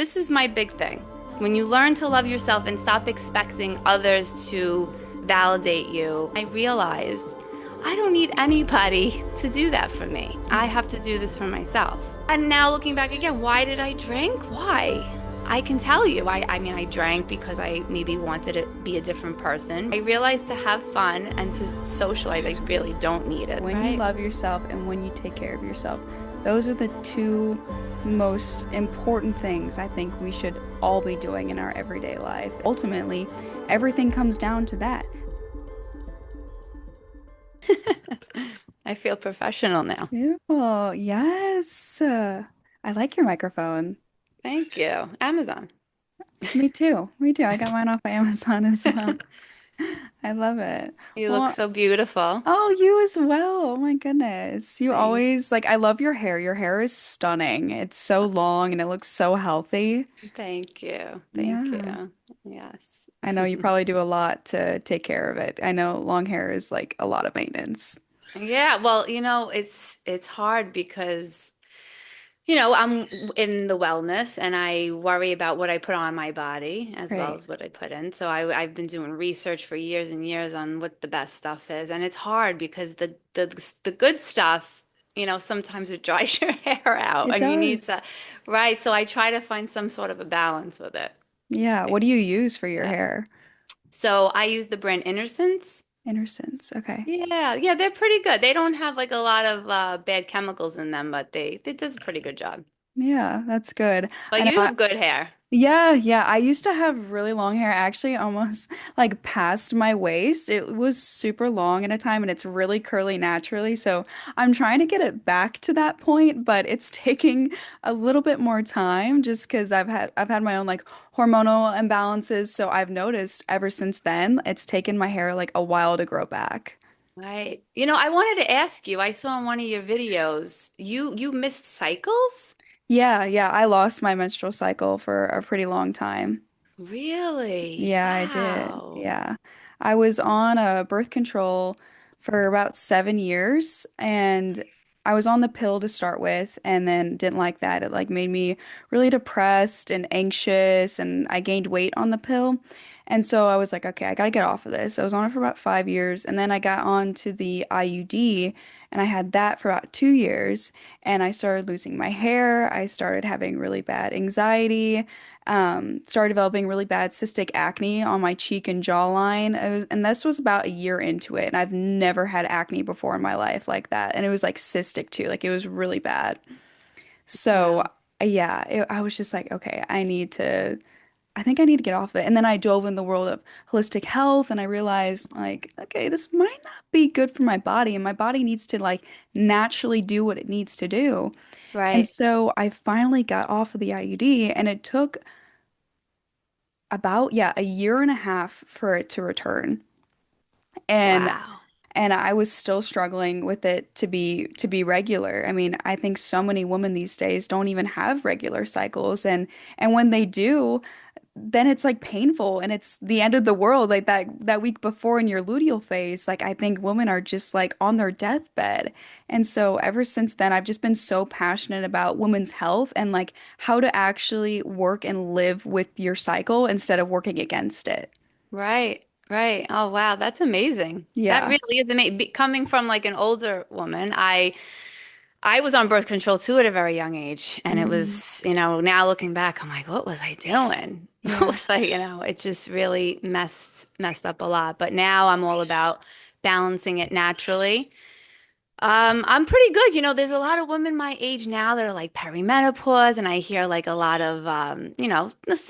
This is my big thing. When you learn to love yourself and stop expecting others to validate you, I realized I don't need anybody to do that for me. I have to do this for myself. And now looking back again, why did I drink? Why? I can tell you. I mean, I drank because I maybe wanted to be a different person. I realized to have fun and to socialize, I really don't need it, When you right? love yourself and when you take care of yourself, those are the two most important things I think we should all be doing in our everyday life. Ultimately, everything comes down to that. I feel professional now. Beautiful. Yes. I like your microphone. Thank you. Amazon. Me too. Me too. I got mine off of Amazon as well. I love it. You look Well, so beautiful. oh, you as well. Oh my goodness. You Thank, always like, I love your hair. Your hair is stunning. It's so long and it looks so healthy. thank you. Thank Yeah. you. Yes. I know you probably do a lot to take care of it. I know long hair is like a lot of maintenance. Yeah, well, it's hard because I'm in the wellness and I worry about what I put on my body as well Right. as what I put in. So I've been doing research for years and years on what the best stuff is. And it's hard because the good stuff, sometimes it dries your hair out It and you need does. to, right? So I try to find some sort of a balance with it. Yeah. What do you use for your Yeah. hair? So I use the brand Innersense. Intersens. Okay. Yeah, yeah, they're pretty good. They don't have like a lot of bad chemicals in them, but they does a pretty good job. Yeah, that's good. I But know. you have good hair. Yeah, yeah. I used to have really long hair, actually almost like past my waist. It was super long at a time and it's really curly naturally. So I'm trying to get it back to that point, but it's taking a little bit more time just because I've had my own like hormonal imbalances. So I've noticed ever since then, it's taken my hair like a while to grow back. Right. I wanted to ask you, I saw in one of your videos, you missed cycles? Yeah, yeah. I lost my menstrual cycle for a pretty long time. Really? Yeah, I did. Wow. Yeah. I was on a birth control for about 7 years and I was on the pill to start with and then didn't like that. It like made me really depressed and anxious and I gained weight on the pill. And so I was like, okay, I gotta get off of this. I was on it for about 5 years and then I got on to the IUD and I had that for about 2 years and I started losing my hair. I started having really bad anxiety, started developing really bad cystic acne on my cheek and jawline. And this was about a year into it. And I've never had acne before in my life like that. And it was like cystic too. Like it was really bad. So, Wow. yeah, I was just like, okay, I think I need to get off it. And then I dove in the world of holistic health and I realized like, okay, this might not be good for my body. And my body needs to like naturally do what it needs to do. And Right. so I finally got off of the IUD and it took about, yeah, a year and a half for it to return. And Wow. and I was still struggling with it to be regular. I mean, I think so many women these days don't even have regular cycles and when they do, then it's like painful and it's the end of the world like that week before in your luteal phase. Like I think women are just like on their deathbed. And so ever since then, I've just been so passionate about women's health and like how to actually work and live with your cycle instead of working against it. Right. Right. Oh, wow. That's amazing. That Yeah. really is amazing. Coming from like an older woman, I was on birth control too at a very young age. And it Mhm. was, now looking back, I'm like, what was I doing? It Yeah. was like, it just really messed up a lot. But now I'm all about balancing it naturally. I'm pretty good. There's a lot of women my age now that are like perimenopause, and I hear like a lot of,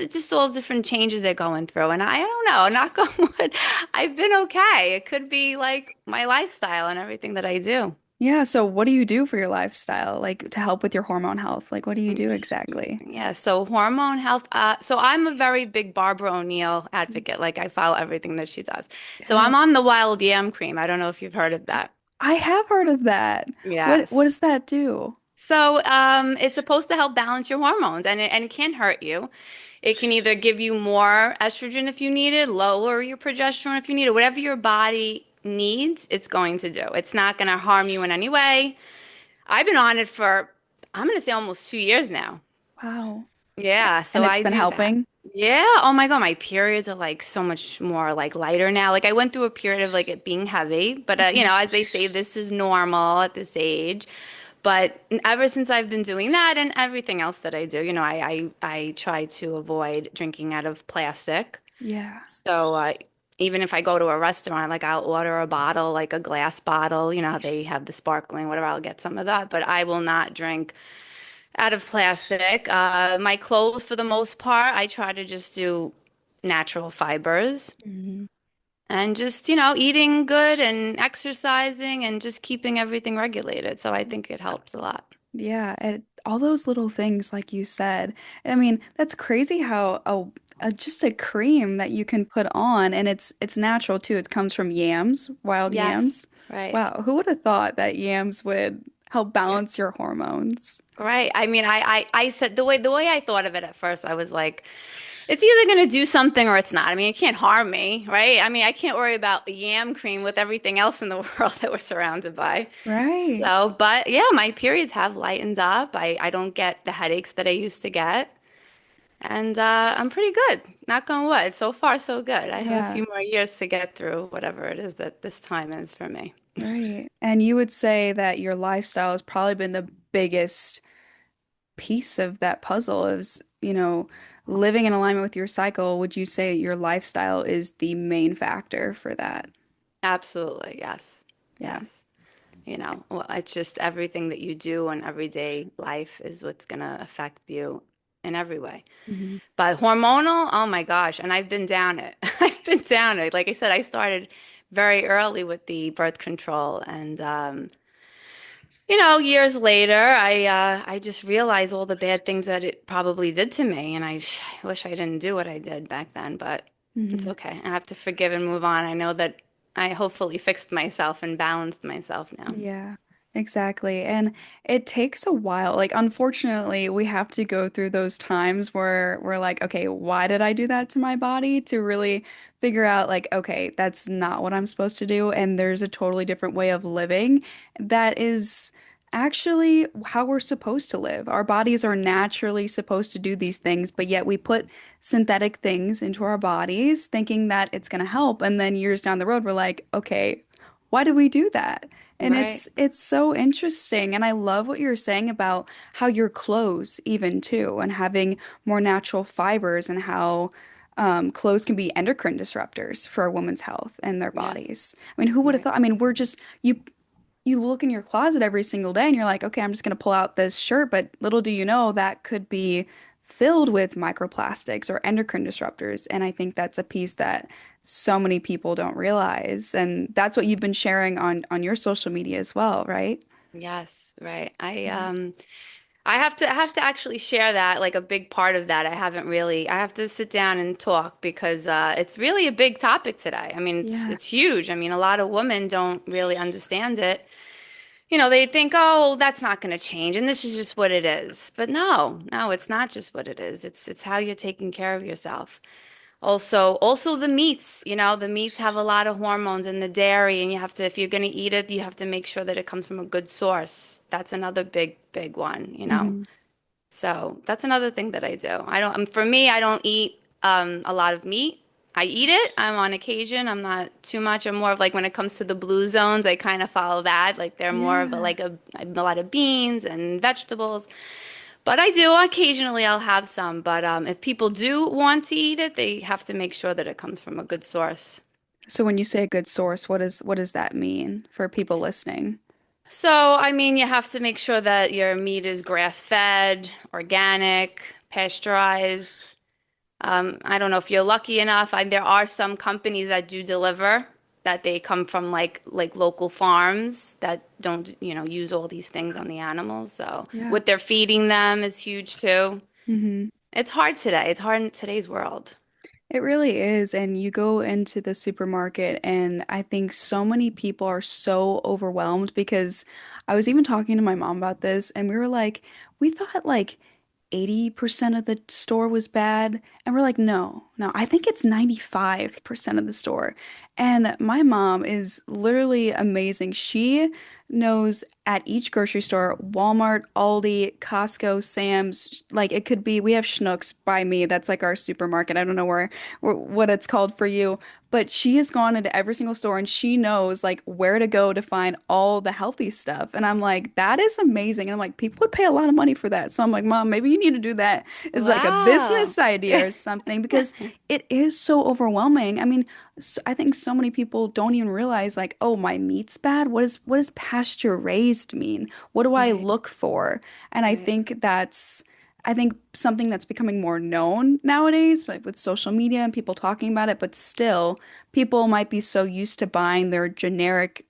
just all different changes they're going through. And I don't know, knock on wood, I've been okay. It could be like my lifestyle and everything that I do. Yeah. So what do you do for your lifestyle, like to help with your hormone health? Like what do you do exactly? Yeah, so hormone health. So I'm a very big Barbara O'Neill advocate. Like I follow everything that she does. So Yeah. I'm on the wild yam cream. I don't know if you've heard of that. I have heard of that. What Yes. does that do? So it's supposed to help balance your hormones, and it can hurt you. It can either give you more estrogen if you need it, lower your progesterone if you need it. Whatever your body needs, it's going to do. It's not going to harm you in any way. I've been on it for, I'm going to say almost 2 years now. Wow. Yeah, And so it's I been do that. helping. Yeah. Oh my God, my periods are like so much more like lighter now. Like I went through a period of like it being heavy, but Mhm. as they say, this is normal at this age. But ever since I've been doing that and everything else that I do, I try to avoid drinking out of plastic. Yeah. So even if I go to a restaurant, like I'll order a bottle, like a glass bottle, how they have the sparkling, whatever, I'll get some of that. But I will not drink out of plastic. My clothes, for the most part, I try to just do natural fibers Mhm. and just, eating good and exercising and just keeping everything regulated. So I think it helps a lot. Yeah, and all those little things, like you said. I mean, that's crazy how just a cream that you can put on, and it's natural too. It comes from yams, wild Yes, yams. right. Wow, who would have thought that yams would help Yeah. balance your hormones? Right. I mean, I said the way I thought of it at first, I was like, it's either going to do something or it's not. I mean, it can't harm me, right? I mean, I can't worry about the yam cream with everything else in the world that we're surrounded by. Right. So, but yeah, my periods have lightened up. I don't get the headaches that I used to get. And I'm pretty good. Knock on wood. So far, so good. I have a Yeah, few more years to get through whatever it is that this time is for me. right. And you would say that your lifestyle has probably been the biggest piece of that puzzle is, living in alignment with your cycle. Would you say your lifestyle is the main factor for that? Absolutely. Yes. Yeah. Yes. Well, it's just everything that you do in everyday life is what's going to affect you in every way. Hmm. But hormonal, oh my gosh. And I've been down it. I've been down it. Like I said, I started very early with the birth control. And, years later, I just realized all the bad things that it probably did to me. And I wish I didn't do what I did back then, but it's Hmm. okay. I have to forgive and move on. I know that I hopefully fixed myself and balanced myself now. Yeah, exactly. And it takes a while. Like, unfortunately, we have to go through those times where we're like, okay, why did I do that to my body? To really figure out, like, okay, that's not what I'm supposed to do. And there's a totally different way of living that is actually how we're supposed to live. Our bodies are naturally supposed to do these things, but yet we put synthetic things into our bodies thinking that it's going to help. And then years down the road, we're like, okay, why did we do that? And Right. it's so interesting. And I love what you're saying about how your clothes even too, and having more natural fibers and how clothes can be endocrine disruptors for a woman's health and their Yes. bodies. I mean, who would have Right. thought? I mean, we're just you look in your closet every single day and you're like, okay, I'm just gonna pull out this shirt, but little do you know that could be filled with microplastics or endocrine disruptors. And I think that's a piece that so many people don't realize. And that's what you've been sharing on your social media as well, right? Yes, right. Yeah. I have to actually share that, like a big part of that. I have to sit down and talk because it's really a big topic today. I mean, it's Yeah. it's huge. I mean, a lot of women don't really understand it. They think, "Oh, that's not going to change and this is just what it is." But no, no, it's not just what it is. It's how you're taking care of yourself. Also the meats, the meats have a lot of hormones in the dairy, and if you're going to eat it, you have to make sure that it comes from a good source. That's another big, big one. Hmm. So that's another thing that I do. For me, I don't eat a lot of meat. I eat it. I'm on occasion. I'm not too much. I'm more of like when it comes to the blue zones, I kind of follow that. Like they're more of Yeah. a lot of beans and vegetables. But I do occasionally I'll have some. But if people do want to eat it, they have to make sure that it comes from a good source. So when you say a good source, what does that mean for people listening? So, I mean, you have to make sure that your meat is grass-fed, organic, pasteurized. I don't know if you're lucky enough. There are some companies that do deliver that they come from like local farms that don't, use all these things on the animals. So Yeah. what they're feeding them is huge too. Hmm. It's hard today. It's hard in today's world. It really is. And you go into the supermarket, and I think so many people are so overwhelmed because I was even talking to my mom about this, and we were like, we thought like 80% of the store was bad. And we're like, no, no, I think it's 95% of the store. And my mom is literally amazing. She knows at each grocery store, Walmart, Aldi, Costco, Sam's, like it could be, we have Schnucks by me. That's like our supermarket. I don't know what it's called for you, but she has gone into every single store and she knows like where to go to find all the healthy stuff. And I'm like, that is amazing. And I'm like, people would pay a lot of money for that. So I'm like, Mom, maybe you need to do that as like a Wow. business idea or something because it is so overwhelming. I mean, I think so many people don't even realize like, oh, my meat's bad. What does pasture raised mean? What do I Right, look for? And right, I think something that's becoming more known nowadays, like with social media and people talking about it, but still people might be so used to buying their generic,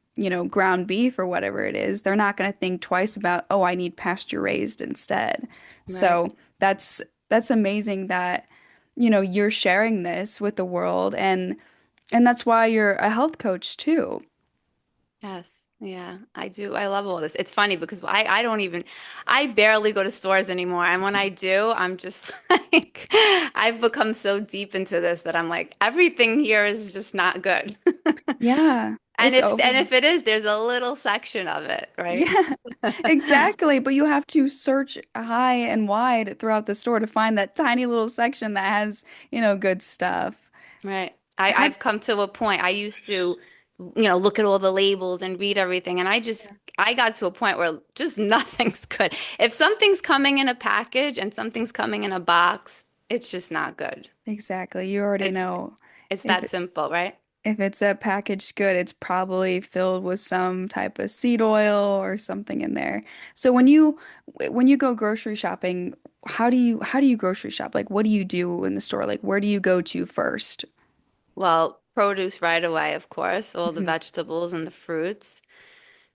ground beef or whatever it is, they're not going to think twice about, oh, I need pasture raised instead. right. So that's amazing that, you're sharing this with the world and that's why you're a health coach too. Yes. Yeah, I do. I love all this. It's funny because I don't even, I barely go to stores anymore. And when I do, I'm just like, I've become so deep into this that I'm like, everything here is just not good. Yeah, And it's over. if it is, there's a little section of it, right? Yeah, exactly. But you have to search high and wide throughout the store to find that tiny little section that has, good stuff. Right. Have I've come to a point. I used to, look at all the labels and read everything. And I got to a point where just nothing's good. If something's coming in a package and something's coming in a box, it's just not good. exactly. You already It's, know it's if that simple, right? if it's a packaged good, it's probably filled with some type of seed oil or something in there. So when you go grocery shopping, how do you grocery shop? Like what do you do in the store? Like where do you go to first? Well, produce right away, of course, all the Mhm. vegetables and the fruits.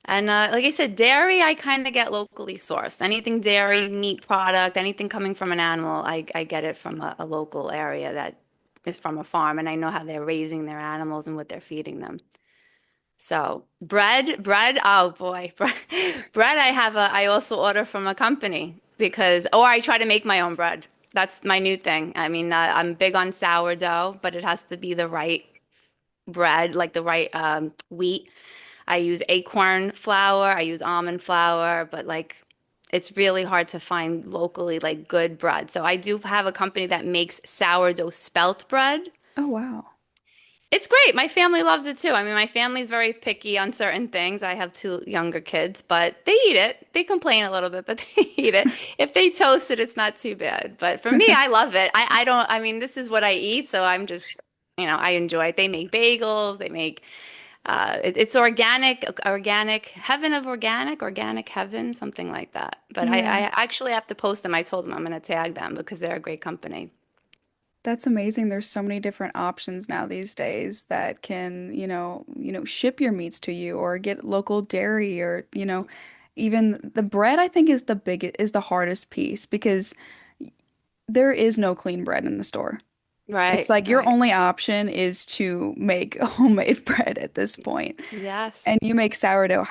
And like I said, dairy, I kind of get locally sourced. Anything dairy, meat product, anything coming from an animal, I get it from a local area that is from a farm, and I know how they're raising their animals and what they're feeding them. So bread, oh boy, bread, I also order from a company because, or I try to make my own bread. That's my new thing. I mean, I'm big on sourdough, but it has to be the right bread, like the right wheat. I use acorn flour, I use almond flour, but like it's really hard to find locally like good bread. So I do have a company that makes sourdough spelt bread. Oh wow. It's great. My family loves it too. I mean, my family's very picky on certain things. I have two younger kids, but they eat it. They complain a little bit, but they eat it. If they toast it, it's not too bad. But for me, I love it. I don't, I mean, this is what I eat, so I'm just, I enjoy it. They make bagels, they make it's organic, heaven of organic heaven, something like that. But I Yeah. actually have to post them. I told them I'm going to tag them because they're a great company. That's amazing. There's so many different options now these days that can, ship your meats to you or get local dairy or, even the bread I think is the hardest piece because there is no clean bread in the store. It's Right, like your right. only option is to make homemade bread at this point. Yes. And you make sourdough.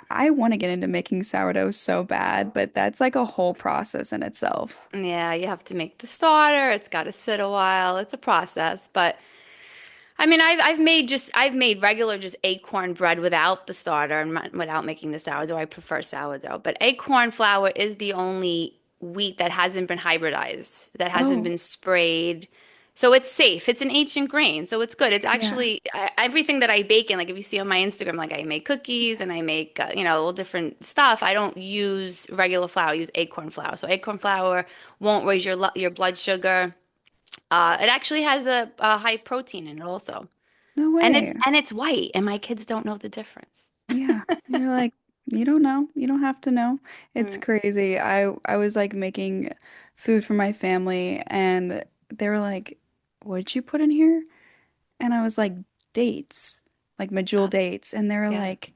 I want to get into making sourdough so bad, but that's like a whole process in itself. Yeah, you have to make the starter. It's got to sit a while. It's a process, but I mean, I've made regular just acorn bread without the starter and without making the sourdough. I prefer sourdough, but acorn flour is the only wheat that hasn't been hybridized, that hasn't Oh, been sprayed. So it's safe. It's an ancient grain, so it's good. It's yeah. actually everything that I bake in. Like if you see on my Instagram, like I make cookies and I make all different stuff. I don't use regular flour. I use acorn flour. So acorn flour won't raise your blood sugar. It actually has a high protein in it also. No And it's way. and it's white, and my kids don't know the difference. Yeah. You're like, you don't know. You don't have to know. It's Mm. crazy. I was like making food for my family and they were like, "What did you put in here?" And I was like, "Dates." Like medjool dates. And they were Yeah. like,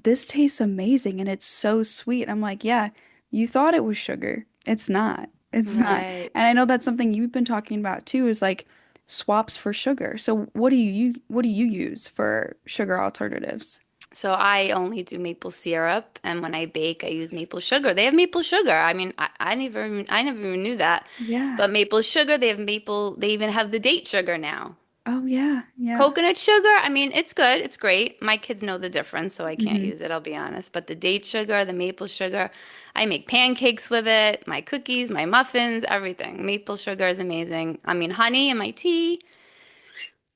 "This tastes amazing and it's so sweet." I'm like, "Yeah, you thought it was sugar. It's not. It's not." Right. And I know that's something you've been talking about too, is like swaps for sugar. So what do you use for sugar alternatives? So I only do maple syrup, and when I bake, I use maple sugar. They have maple sugar. I mean, I never even knew that. Yeah. But maple sugar, they have maple, they even have the date sugar now. Oh yeah, yeah. Coconut sugar, I mean, it's good. It's great. My kids know the difference, so I can't Hmm. use it, I'll be honest. But the date sugar, the maple sugar, I make pancakes with it, my cookies, my muffins, everything. Maple sugar is amazing. I mean, honey in my tea,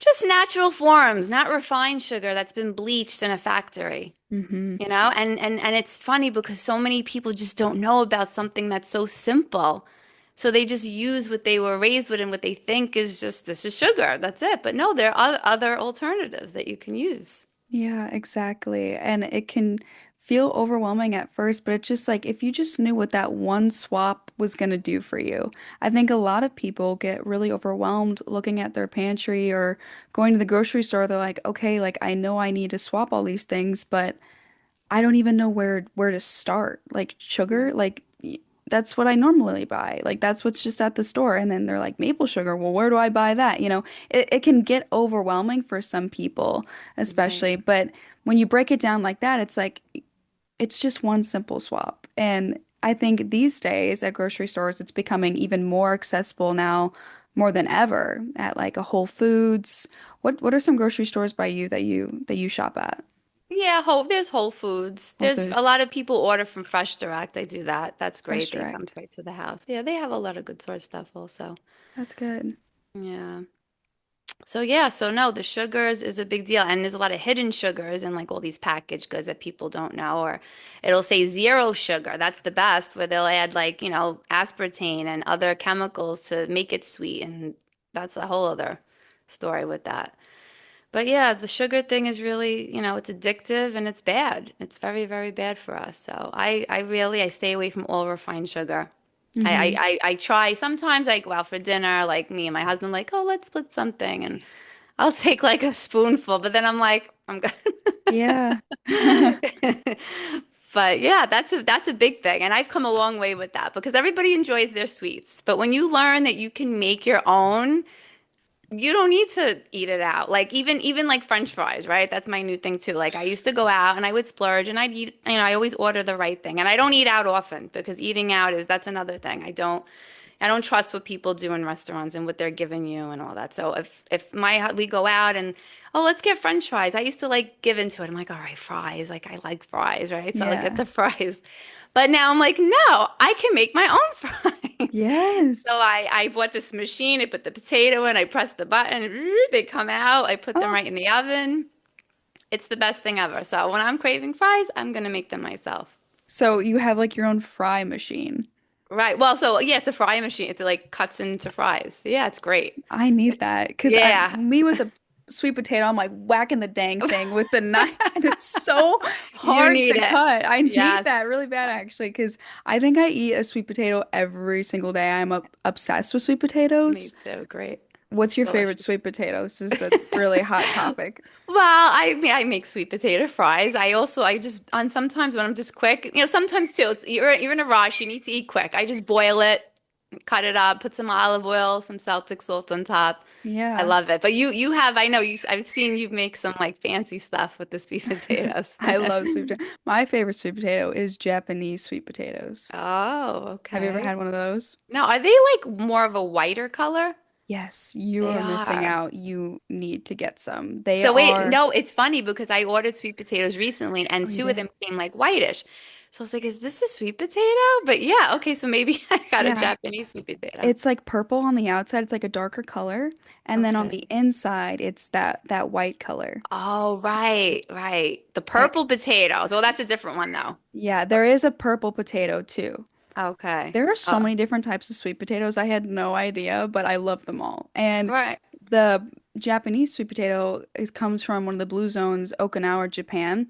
just natural forms, not refined sugar that's been bleached in a factory. Hmm. You know, and it's funny because so many people just don't know about something that's so simple. So they just use what they were raised with and what they think is just this is sugar. That's it. But no, there are other alternatives that you can use. Yeah, exactly. And it can feel overwhelming at first, but it's just like if you just knew what that one swap was going to do for you. I think a lot of people get really overwhelmed looking at their pantry or going to the grocery store. They're like, okay, like I know I need to swap all these things, but I don't even know where to start. Like sugar, Right. like that's what I normally buy. Like that's what's just at the store. And then they're like maple sugar. Well, where do I buy that? It can get overwhelming for some people, Right. especially. But when you break it down like that, it's like it's just one simple swap. And I think these days at grocery stores, it's becoming even more accessible now, more than ever, at like a Whole Foods. What are some grocery stores by you that you shop at? Yeah, there's Whole Foods. Whole There's a Foods, lot of people order from Fresh Direct. I do that. That's Fresh great. They come Direct. right to the house. Yeah, they have a lot of good source stuff also. That's good. Yeah. So yeah, so no, the sugars is a big deal, and there's a lot of hidden sugars in like all these packaged goods that people don't know, or it'll say zero sugar. That's the best, where they'll add like, aspartame and other chemicals to make it sweet, and that's a whole other story with that. But yeah, the sugar thing is really, it's addictive and it's bad. It's very, very bad for us. So I stay away from all refined sugar. Hmm. I try. Sometimes I go out for dinner, like me and my husband, like, oh, let's split something, and I'll take like a spoonful, but then I'm like, I'm good. Yeah. But yeah, that's a big thing, and I've come a long way with that because everybody enjoys their sweets. But when you learn that you can make your own, you don't need to eat it out. Like even like French fries, right? That's my new thing too. Like I used to go out and I would splurge and I'd eat, I always order the right thing. And I don't eat out often because eating out is that's another thing. I don't trust what people do in restaurants and what they're giving you and all that. So if we go out and oh, let's get French fries. I used to like give into it. I'm like, all right, fries. Like I like fries, right? So I'll get Yeah. the fries. But now I'm like, no, I can make my own fries. Yes. So I bought this machine. I put the potato in. I press the button. They come out. I put them Oh, right in the oven. It's the best thing ever. So when I'm craving fries, I'm gonna make them myself. so you have like your own fry machine. Right. Well, so yeah, it's a fry machine. It like cuts into fries. Yeah, it's great. I need that because I Yeah, me with a sweet potato, I'm like whacking the dang thing with the knife, and it's so you hard need to it. cut. I need Yes, that really bad actually because I think I eat a sweet potato every single day. I'm obsessed with sweet me potatoes. too. Great. What's your favorite Delicious. sweet potato? This is a really hot topic. Well, I make sweet potato fries. I just on sometimes when I'm just quick, sometimes too. You're in a rush. You need to eat quick. I just boil it, cut it up, put some olive oil, some Celtic salt on top. I Yeah. love it. But you have I know I've seen you make some like fancy stuff with the sweet potatoes. I love sweet potato. My favorite sweet potato is Japanese sweet potatoes. Oh, Have you ever okay. had one of those? Now, are they like more of a whiter color? Yes, you They are missing are. out. You need to get some. They So wait, are, no, it's funny because I ordered sweet potatoes recently and oh, you two of did? them came like whitish. So I was like, is this a sweet potato? But yeah, okay, so maybe I got a Yeah. Japanese sweet potato. It's like purple on the outside. It's like a darker color. And then on Okay. the inside, it's that white color. Oh, right, right. The I, purple potatoes. Oh, that's a different one though. yeah, there is a purple potato too. Okay. There are so many different types of sweet potatoes. I had no idea, but I love them all. And Right. the Japanese sweet potato comes from one of the blue zones, Okinawa, Japan.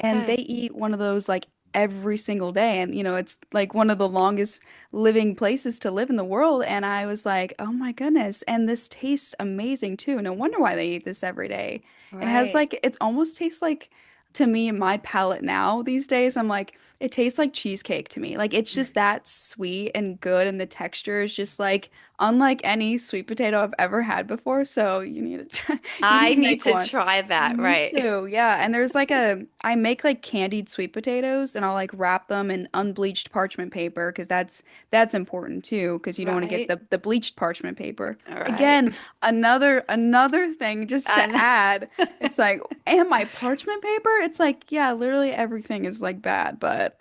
And they Okay. eat one of those like every single day. And, it's like one of the longest living places to live in the world. And I was like, oh my goodness. And this tastes amazing too. No wonder why they eat this every day. It has Right. like, it's almost tastes like to me, my palate now these days, I'm like, it tastes like cheesecake to me. Like it's just that sweet and good, and the texture is just like unlike any sweet potato I've ever had before. So you need to try, you need I to need make to one. try that, Me right? too. Yeah. And there's like I make like candied sweet potatoes and I'll like wrap them in unbleached parchment paper because that's important too because you don't want to get Right. the bleached parchment paper. All right. Again, another thing just to And add. It's like, and my parchment paper, it's like, yeah, literally everything is like bad, but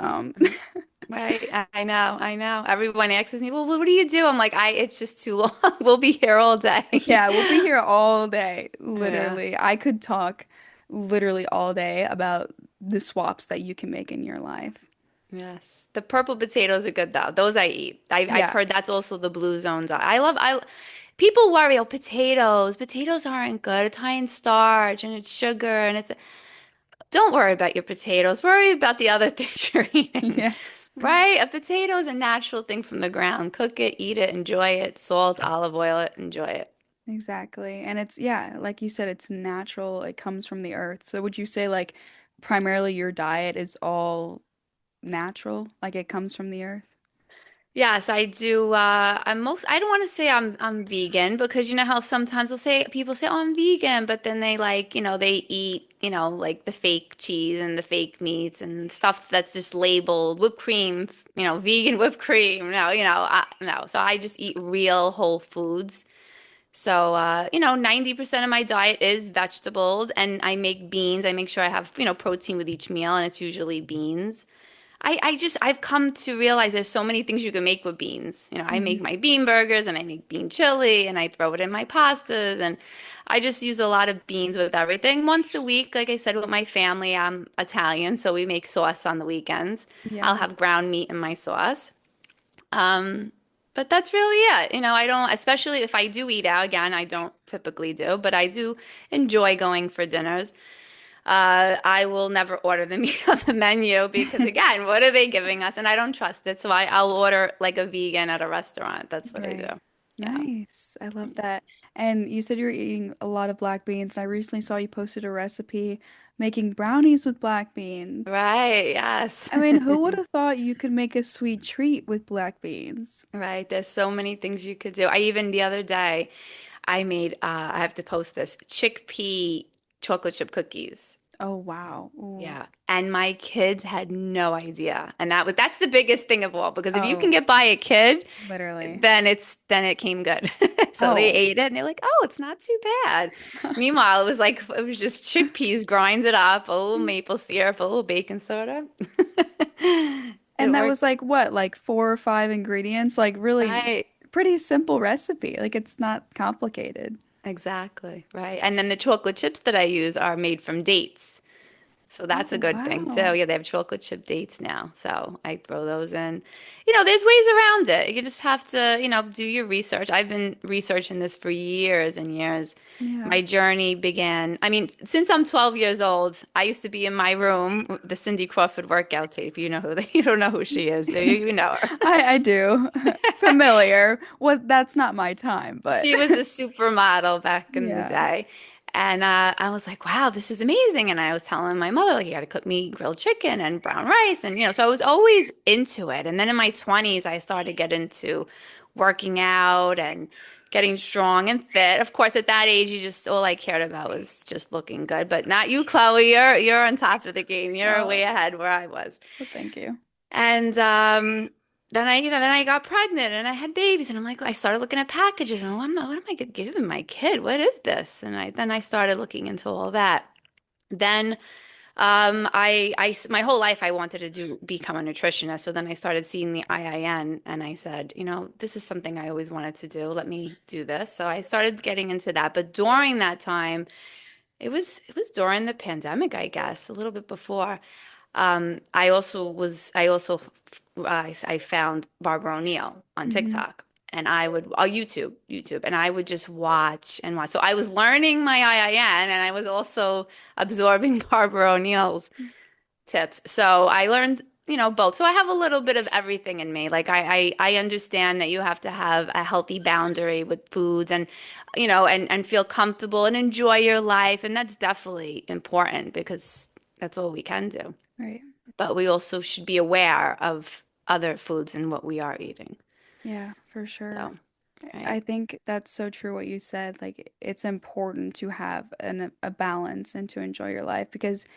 right. I know. I know. Everyone asks me, well, what do you do? I'm like, it's just too long. We'll be here all day. yeah, we'll be here all day, Yeah. literally. I could talk literally all day about the swaps that you can make in your life. Yes. The purple potatoes are good though. Those I eat. I've Yeah. heard that's also the blue zones. People worry, oh, potatoes aren't good. It's high in starch and it's sugar and it's don't worry about your potatoes. Worry about the other things you're eating. Yes. Right? A potato is a natural thing from the ground. Cook it, eat it, enjoy it, salt, olive oil it, enjoy it. Exactly. And it's, yeah, like you said, it's natural. It comes from the earth. So would you say like primarily your diet is all natural? Like it comes from the earth? Yes, I do. I don't want to say I'm vegan because you know how sometimes people say, oh, I'm vegan, but then they like, they eat, like the fake cheese and the fake meats and stuff that's just labeled whipped cream, vegan whipped cream. No, no. So I just eat real whole foods. So, 90% of my diet is vegetables and I make beans. I make sure I have, protein with each meal and it's usually beans. I've come to realize there's so many things you can make with beans. I Mhm. make my bean burgers and I make bean chili and I throw it in my pastas and I just use a lot of beans with everything. Once a week, like I said, with my family, I'm Italian, so we make sauce on the weekends. I'll Yeah. have ground meat in my sauce. Um, but that's really it. I don't, especially if I do eat out again, I don't typically do, but I do enjoy going for dinners. I will never order the meat on the menu because again, what are they giving us? And I don't trust it. So I'll order like a vegan at a restaurant. That's what I do. Right. Yeah. Nice. I love that. And you said you were eating a lot of black beans. I recently saw you posted a recipe making brownies with black beans. Right. Yes. I mean, who would have thought you could make a sweet treat with black beans? Right. There's so many things you could do. The other day, I have to post this chickpea chocolate chip cookies. Oh, wow. Ooh. Yeah. And my kids had no idea. And that's the biggest thing of all, because if you can Oh, get by a kid, literally. then it came good. So they Oh. ate it and they're like, "Oh, it's not too bad." Meanwhile, it was just chickpeas grinded up, a little maple syrup, a little baking soda. It And that worked. was like what, like 4 or 5 ingredients? Like really Right. pretty simple recipe. Like it's not complicated. Exactly. Right. And then the chocolate chips that I use are made from dates. So that's a Oh, good thing too. wow. Yeah, they have chocolate chip dates now. So I throw those in. There's ways around it. You just have to, do your research. I've been researching this for years and years. Yeah. My journey began, since I'm 12 years old, I used to be in my room, with the Cindy Crawford workout tape. You don't know who she is, do you? You know her. I do. Familiar. That's not my time, but She was a supermodel back in the yeah. day. And I was like, wow, this is amazing. And I was telling my mother, like, you got to cook me grilled chicken and brown rice. And, so I was always into it. And then in my 20s, I started to get into working out and getting strong and fit. Of course, at that age, all I cared about was just looking good. But not you, Chloe. You're on top of the game. You're Oh, way ahead where I was. well, thank you. And then I got pregnant and I had babies and I'm like, I started looking at packages and what am I giving my kid? What is this? And I started looking into all that. Then my whole life I wanted to become a nutritionist. So then I started seeing the IIN and I said, this is something I always wanted to do. Let me do this. So I started getting into that. But during that time, it was during the pandemic, I guess, a little bit before. I found Barbara O'Neill on Hmm. TikTok and YouTube, and I would just watch and watch. So I was learning my IIN and I was also absorbing Barbara O'Neill's tips. So I learned, both. So I have a little bit of everything in me. Like I understand that you have to have a healthy boundary with foods and, and feel comfortable and enjoy your life. And that's definitely important because That's all we can do. Right. But we also should be aware of other foods and what we are eating. Yeah, for sure. So, right, I think that's so true what you said. Like it's important to have a balance and to enjoy your life because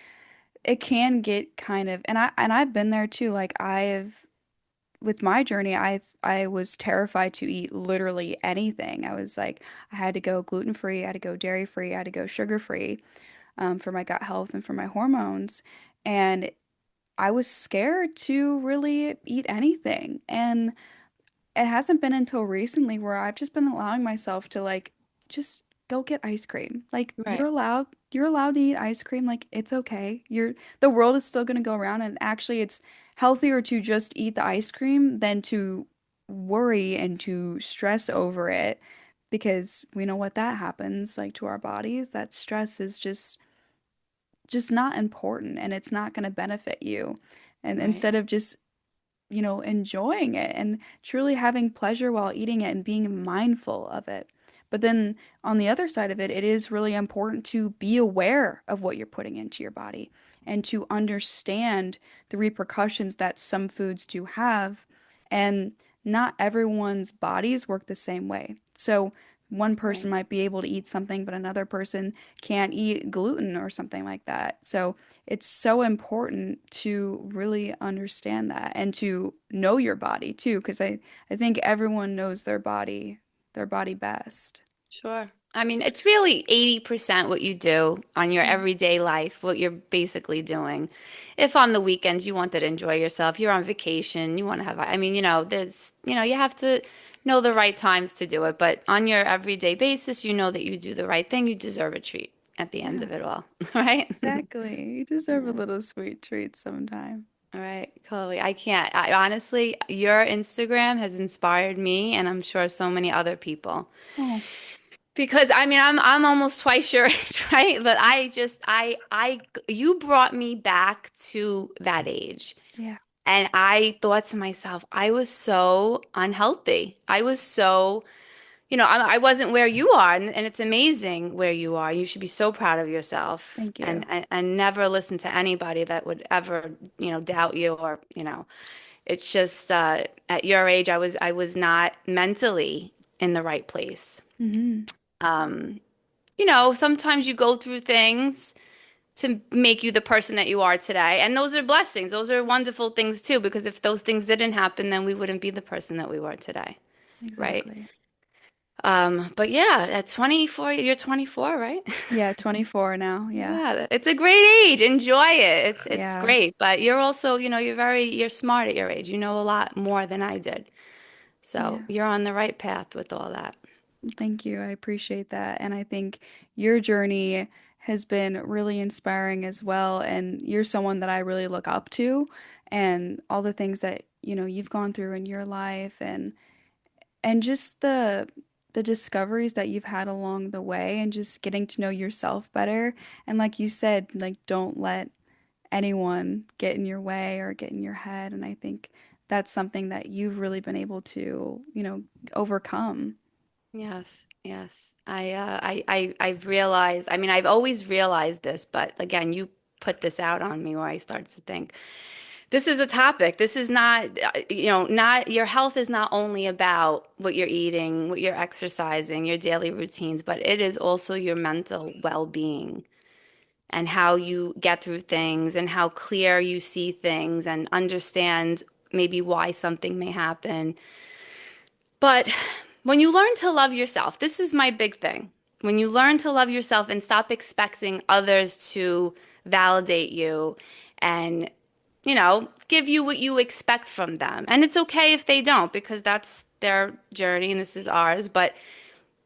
it can get kind of and I've been there too. Like I've with my journey, I was terrified to eat literally anything. I was like I had to go gluten free, I had to go dairy free, I had to go sugar free for my gut health and for my hormones. And I was scared to really eat anything. And it hasn't been until recently where I've just been allowing myself to like just go get ice cream. Like right, you're allowed to eat ice cream. Like it's okay. The world is still going to go around and actually it's healthier to just eat the ice cream than to worry and to stress over it because we know what that happens like to our bodies. That stress is just not important and it's not going to benefit you. And right. instead of just enjoying it and truly having pleasure while eating it and being mindful of it. But then on the other side of it, it is really important to be aware of what you're putting into your body and to understand the repercussions that some foods do have. And not everyone's bodies work the same way. So one person Right. might be able to eat something, but another person can't eat gluten or something like that. So it's so important to really understand that and to know your body too, because I think everyone knows their body best. Sure. I mean, it's really 80% what you do on your Yeah. everyday life, what you're basically doing. If on the weekends you want to enjoy yourself, you're on vacation, you want to have, I mean, you have to know the right times to do it. But on your everyday basis, you know that you do the right thing. You deserve a treat at the end Yeah, of it all, right? exactly. You deserve a Yeah. little sweet treat sometime. All right, totally. I can't. Honestly, your Instagram has inspired me, and I'm sure so many other people. Oh, Because I mean, I'm almost twice your age, right? But you brought me back to that age. yeah. And I thought to myself, I was so unhealthy. I was so, I wasn't where you are. And it's amazing where you are. You should be so proud of yourself Thank and, you. and, and never listen to anybody that would ever, doubt you or. It's just at your age, I was not mentally in the right place. Hmm. Sometimes you go through things to make you the person that you are today. And those are blessings. Those are wonderful things too, because if those things didn't happen, then we wouldn't be the person that we were today, right? Exactly. But yeah, at 24, you're 24, right? Yeah, 24 now. Yeah. Yeah, it's a great age. Enjoy it. It's Yeah. great. But you're also, you're smart at your age. You know a lot more than I did. So Yeah. you're on the right path with all that. Thank you. I appreciate that. And I think your journey has been really inspiring as well. And you're someone that I really look up to and all the things that, you've gone through in your life and just the discoveries that you've had along the way and just getting to know yourself better. And like you said, like don't let anyone get in your way or get in your head. And I think that's something that you've really been able to, overcome. Yes, yes. I've realized, I mean, I've always realized this, but again, you put this out on me where I started to think this is a topic. This is not, not your health is not only about what you're eating, what you're exercising, your daily routines, but it is also your mental well-being and how you get through things and how clear you see things and understand maybe why something may happen. But when you learn to love yourself, this is my big thing. When you learn to love yourself and stop expecting others to validate you and, give you what you expect from them. And it's okay if they don't, because that's their journey and this is ours. But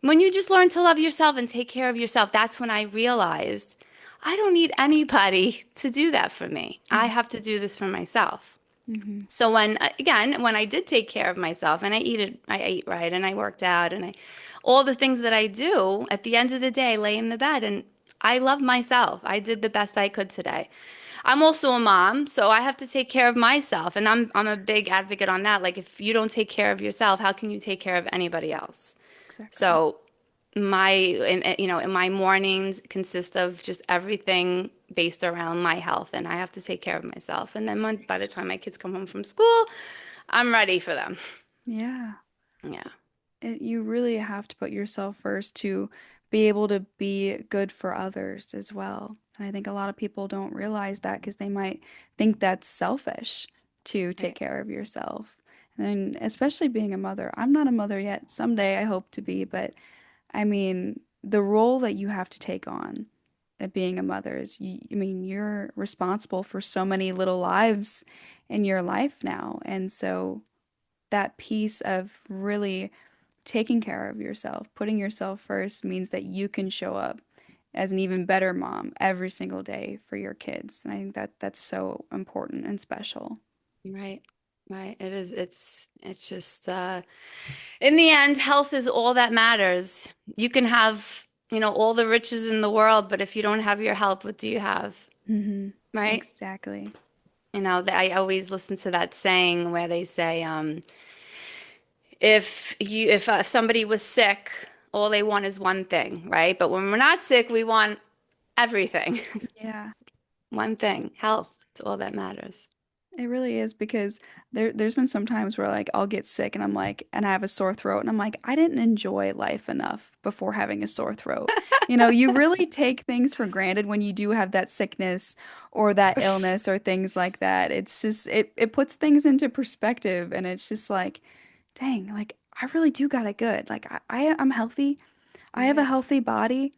when you just learn to love yourself and take care of yourself, that's when I realized I don't need anybody to do that for me. I have to do this for myself. Mm-hmm. So when I did take care of myself and I ate right and I worked out and all the things that I do, at the end of the day, I lay in the bed and I love myself. I did the best I could today. I'm also a mom, so I have to take care of myself, and I'm a big advocate on that. Like if you don't take care of yourself, how can you take care of anybody else? Exactly. So in my mornings consist of just everything based around my health, and I have to take care of myself. And then by the time my kids come home from school, I'm ready for them. Yeah. Yeah. You really have to put yourself first to be able to be good for others as well. And I think a lot of people don't realize that because they might think that's selfish to take Right. care of yourself. And then, especially being a mother, I'm not a mother yet. Someday I hope to be, but I mean, the role that you have to take on at being a mother is, I mean, you're responsible for so many little lives in your life now. And so that piece of really taking care of yourself, putting yourself first means that you can show up as an even better mom every single day for your kids. And I think that that's so important and special. Right. Right. It is. It's just in the end, health is all that matters. You can have, all the riches in the world, but if you don't have your health, what do you have? Hmm. Right? Exactly. I always listen to that saying where they say, if somebody was sick, all they want is one thing, right? But when we're not sick, we want everything. Yeah. One thing, health. It's all that matters. It really is because there's been some times where like I'll get sick and I'm like and I have a sore throat and I'm like I didn't enjoy life enough before having a sore throat. You know, you really take things for granted when you do have that sickness or that illness or things like that. It's just it puts things into perspective and it's just like, dang, like I really do got it good. Like I'm healthy. I have a Right. healthy body,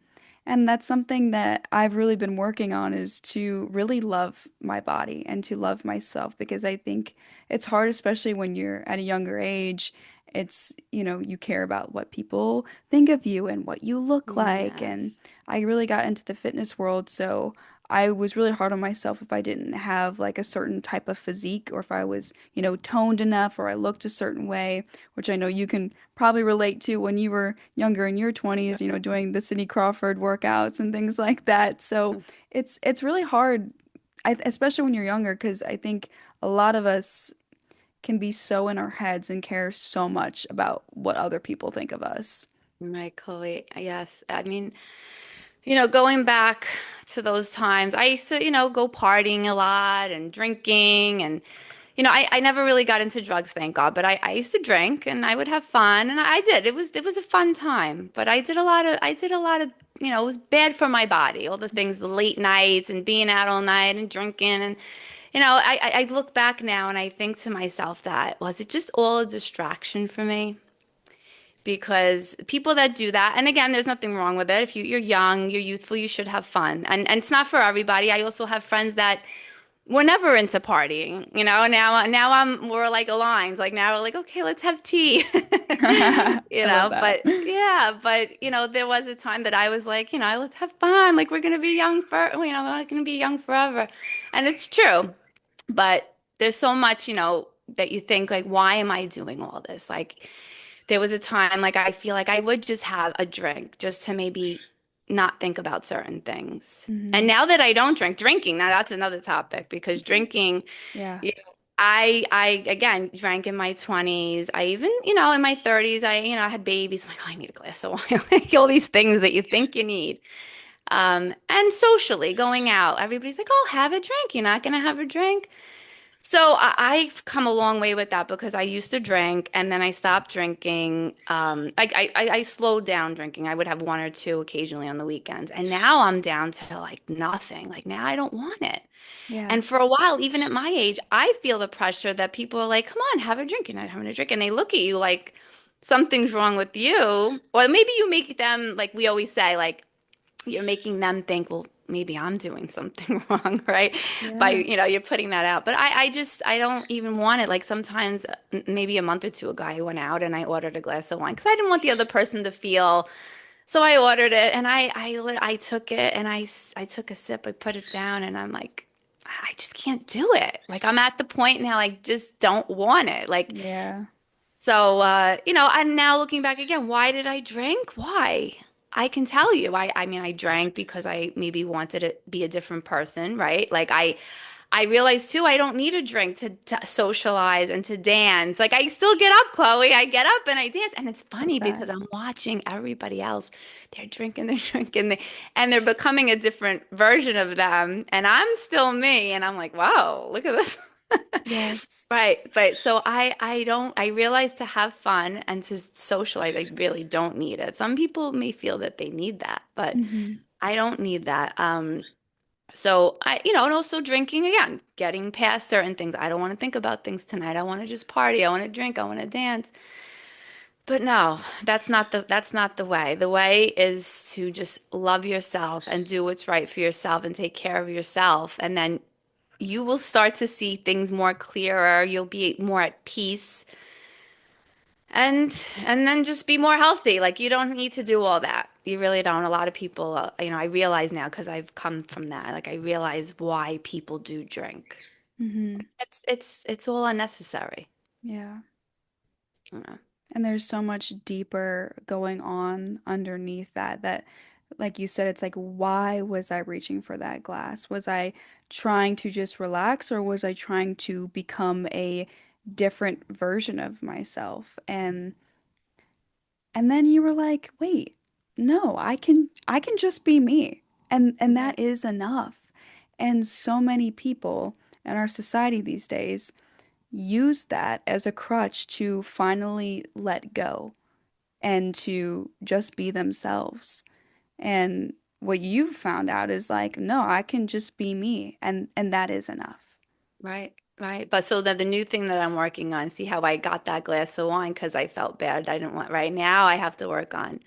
and that's something that I've really been working on is to really love my body and to love myself because I think it's hard, especially when you're at a younger age. It's, you care about what people think of you and what you look like. And Yes. I really got into the fitness world, so I was really hard on myself if I didn't have like a certain type of physique or if I was, toned enough or I looked a certain way, which I know you can probably relate to when you were younger in your 20s, doing the Cindy Crawford workouts and things like that. So it's really hard, especially when you're younger, because I think a lot of us can be so in our heads and care so much about what other people think of us. Right, Chloe. Yes. I mean, going back to those times, I used to, go partying a lot and drinking and, I never really got into drugs, thank God, but I used to drink and I would have fun and I did. It was a fun time, but I did a lot of, it was bad for my body, all the things, the late nights and being out all night and drinking and, I look back now and I think to myself that was it just all a distraction for me? Because people that do that, and again, there's nothing wrong with it. If you're young, you're youthful, you should have fun. And it's not for everybody. I also have friends that were never into partying, now I'm more like aligned. Like now we're like, okay, let's have tea. I love that. But yeah, but there was a time that I was like, let's have fun. Like we're gonna be young we're not gonna be young forever. And it's true. But there's so much, that you think like, why am I doing all this? Like there was a time like I feel like I would just have a drink just to maybe not think about certain things. And Hmm. now that I don't drink, drinking, now that's another topic because drinking, Yeah. you know, I again drank in my 20s. I even, in my 30s, I had babies. I'm like, oh, I need a glass of wine. Like all these things that you think you need. And socially going out, everybody's like, oh, have a drink. You're not gonna have a drink. So I've come a long way with that because I used to drink and then I stopped drinking. I slowed down drinking. I would have one or two occasionally on the weekends. And now I'm down to like nothing. Like now I don't want it. Yeah. And for a while, even at my age, I feel the pressure that people are like, come on, have a drink. You're not having a drink. And they look at you like something's wrong with you. Or maybe you make them, like we always say, like, you're making them think, well, maybe I'm doing something wrong, right? By, Yeah. you're putting that out. But I don't even want it. Like sometimes, maybe a month or two ago, I went out and I ordered a glass of wine because I didn't want the other person to feel. So I ordered it and I took it and I took a sip, I put it down and I'm like, I just can't do it. Like I'm at the point now, I just don't want it. Like, Yeah. so, and now looking back again, why did I drink? Why? I can tell you. I mean, I drank because I maybe wanted to be a different person, right? Like I realized too, I don't need a drink to socialize and to dance. Like I still get up, Chloe. I get up and I dance. And it's Love funny that. because I'm watching everybody else. They're drinking, they're drinking, and they're becoming a different version of them. And I'm still me. And I'm like, wow, look at this. Yes. Right, right. So I don't I realize to have fun and to socialize, I really don't need it. Some people may feel that they need that, but Hmm. I don't need that. So and also drinking again, getting past certain things. I don't want to think about things tonight. I want to just party. I want to drink. I want to dance. But no, that's not the way. The way is to just love yourself and do what's right for yourself and take care of yourself. And then you will start to see things more clearer. You'll be more at peace and then just be more healthy. Like you don't need to do all that. You really don't. A lot of people, I realize now because I've come from that. Like I realize why people do drink. Hmm. It's all unnecessary. Yeah. You know? And there's so much deeper going on underneath that, like you said, it's like, why was I reaching for that glass? Was I trying to just relax, or was I trying to become a different version of myself? And then you were like, wait, no, I can just be me. And that Right. is enough. And so many people in our society these days use that as a crutch to finally let go and to just be themselves. And what you've found out is like, no, I can just be me, and that is enough. Right. Right. But so then the new thing that I'm working on, see how I got that glass of wine because I felt bad. I didn't want, right now I have to work on.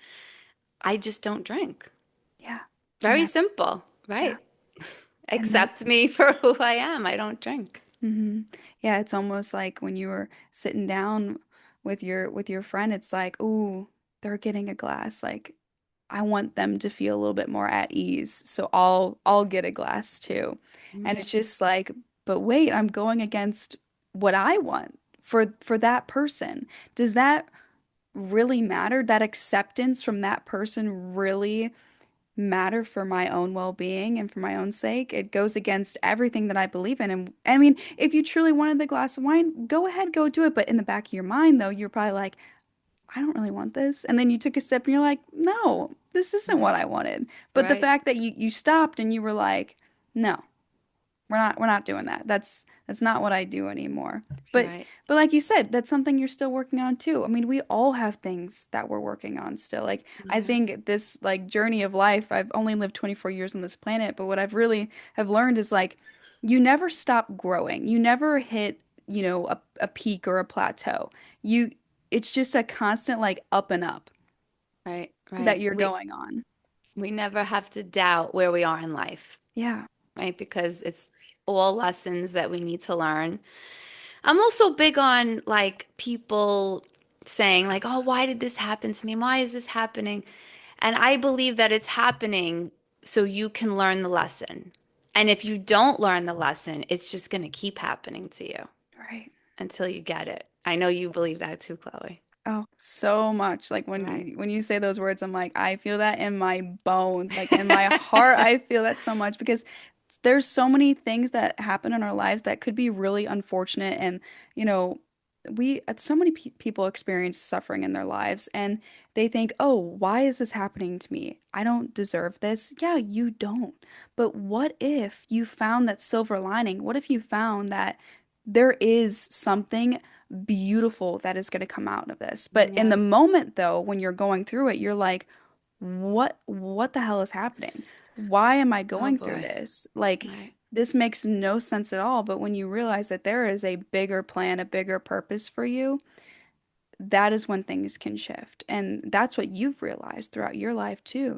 I just don't drink. Yeah. And Very that, simple. yeah. Right. And that, Accept me for who I am. I don't drink. hmm, yeah, it's almost like when you were sitting down with your friend, it's like, ooh, they're getting a glass. Like, I want them to feel a little bit more at ease, so I'll get a glass too. And Right. it's just like, but wait, I'm going against what I want for that person. Does that really matter? That acceptance from that person really matter for my own well-being and for my own sake? It goes against everything that I believe in. And I mean, if you truly wanted the glass of wine, go ahead, go do it. But in the back of your mind, though, you're probably like, I don't really want this. And then you took a sip and you're like, no, this isn't what Right. I wanted. But the Right. fact that you stopped and you were like, no, we're not doing that. That's not what I do anymore. But Right. but like you said, that's something you're still working on too. I mean, we all have things that we're working on still. Like I Yeah. think this like journey of life, I've only lived 24 years on this planet, but what I've really have learned is like you never stop growing. You never hit, a peak or a plateau. You it's just a constant like up and up Right. that Right. you're We going on. we never have to doubt where we are in life, Yeah. right? Because it's all lessons that we need to learn. I'm also big on like people saying like, "Oh, why did this happen to me? Why is this happening?" And I believe that it's happening so you can learn the lesson. And if you don't learn the lesson, it's just going to keep happening to you Right. until you get it. I know you believe that too, Chloe. Oh, so much. Like Right. when you say those words, I'm like, I feel that in my bones, like in my heart. I feel that so much because there's so many things that happen in our lives that could be really unfortunate, and you know, so many people experience suffering in their lives, and they think, "Oh, why is this happening to me? I don't deserve this." Yeah, you don't. But what if you found that silver lining? What if you found that there is something beautiful that is going to come out of this? But in the Yeah. moment though, when you're going through it, you're like, what the hell is happening? Why am I Oh going through boy. this? Like, Right. this makes no sense at all. But when you realize that there is a bigger plan, a bigger purpose for you, that is when things can shift. And that's what you've realized throughout your life too.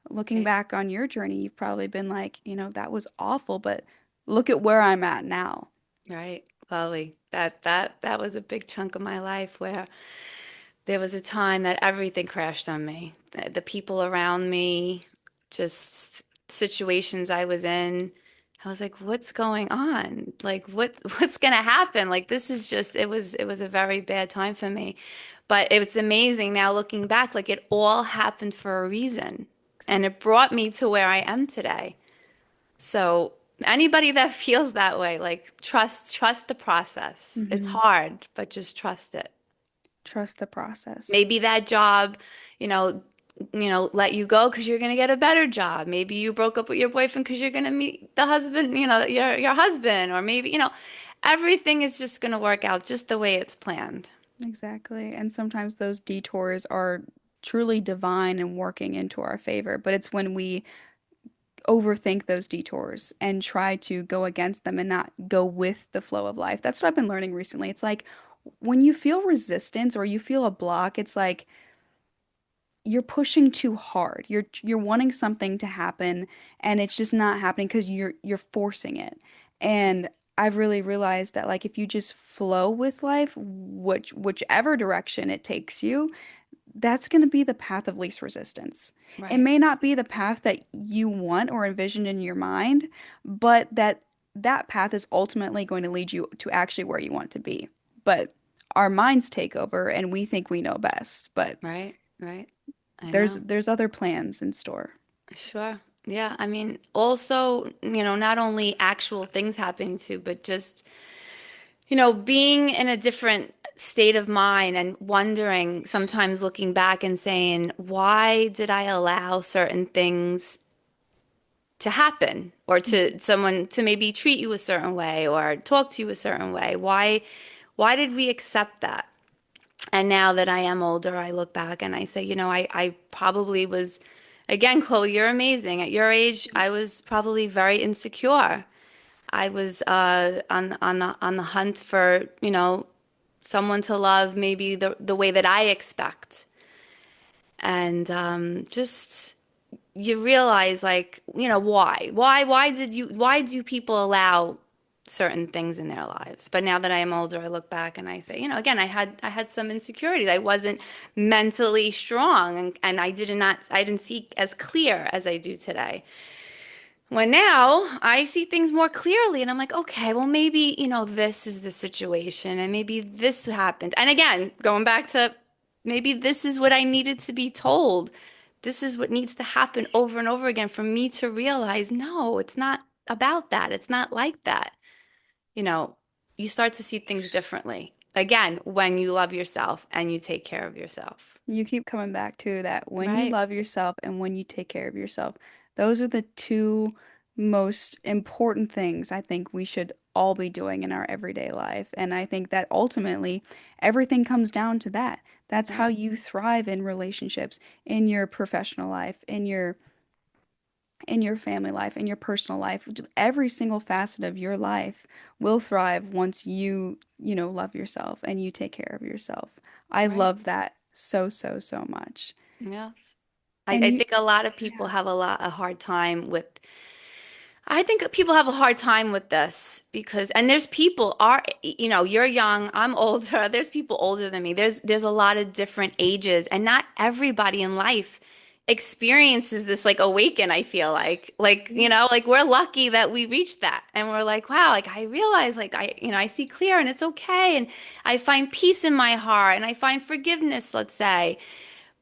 Looking Right. back on your journey, you've probably been like, that was awful, but look at where I'm at now. Right. Chloe. That was a big chunk of my life where there was a time that everything crashed on me. The people around me, just situations I was in. I was like, what's going on? Like what's gonna happen? Like this is just it was a very bad time for me. But it's amazing now looking back, like it all happened for a reason. And Exactly. it brought me to where I am today. So Anybody that feels that way, like trust the process. It's Hmm. hard, but just trust it. Trust the process. Maybe that job, you know, let you go because you're gonna get a better job. Maybe you broke up with your boyfriend because you're gonna meet the husband, your husband, or maybe, everything is just gonna work out just the way it's planned. Exactly. And sometimes those detours are truly divine and working into our favor, but it's when we overthink those detours and try to go against them and not go with the flow of life. That's what I've been learning recently. It's like when you feel resistance or you feel a block, it's like you're pushing too hard. You're wanting something to happen and it's just not happening because you're forcing it. And I've really realized that like if you just flow with life, whichever direction it takes you, that's going to be the path of least resistance. It Right, may not be the path that you want or envisioned in your mind, but that path is ultimately going to lead you to actually where you want to be. But our minds take over and we think we know best, but right, right. I there's know. there's other plans in store. Sure. Yeah. I mean, also, not only actual things happening too, but just, being in a different state of mind and wondering, sometimes looking back and saying, why did I allow certain things to happen or to someone to maybe treat you a certain way or talk to you a certain way? Why did we accept that? And now that I am older, I look back and I say, I probably was, again, Chloe, you're amazing. At your age, I was probably very insecure. I was on the hunt for, someone to love maybe the way that I expect. And just you realize like, why? Why do people allow certain things in their lives? But now that I am older, I look back and I say, again, I had some insecurities. I wasn't mentally strong and I didn't see as clear as I do today. When now I see things more clearly and I'm like, okay, well, maybe, this is the situation and maybe this happened. And again, going back to maybe this is what I needed to be told. This is what needs to happen over and over again for me to realize, no, it's not about that. It's not like that. You know, you start to see things differently. Again, when you love yourself and you take care of yourself. You keep coming back to that when you Right, love yourself and when you take care of yourself. Those are the two most important things I think we should all be doing in our everyday life. And I think that ultimately everything comes down to that. That's how right, you thrive in relationships, in your professional life, in your family life, in your personal life. Every single facet of your life will thrive once love yourself and you take care of yourself. I right. love that so, so, so much. Yes. I, And I you, think a lot of people yeah, have a hard time with I think people have a hard time with this because, and there's people are, you're young, I'm older. There's people older than me. There's a lot of different ages, and not everybody in life experiences this like awaken, I feel like we're lucky that we reached that. And we're like, wow, like I realize like I see clear and it's okay. And I find peace in my heart and I find forgiveness, let's say.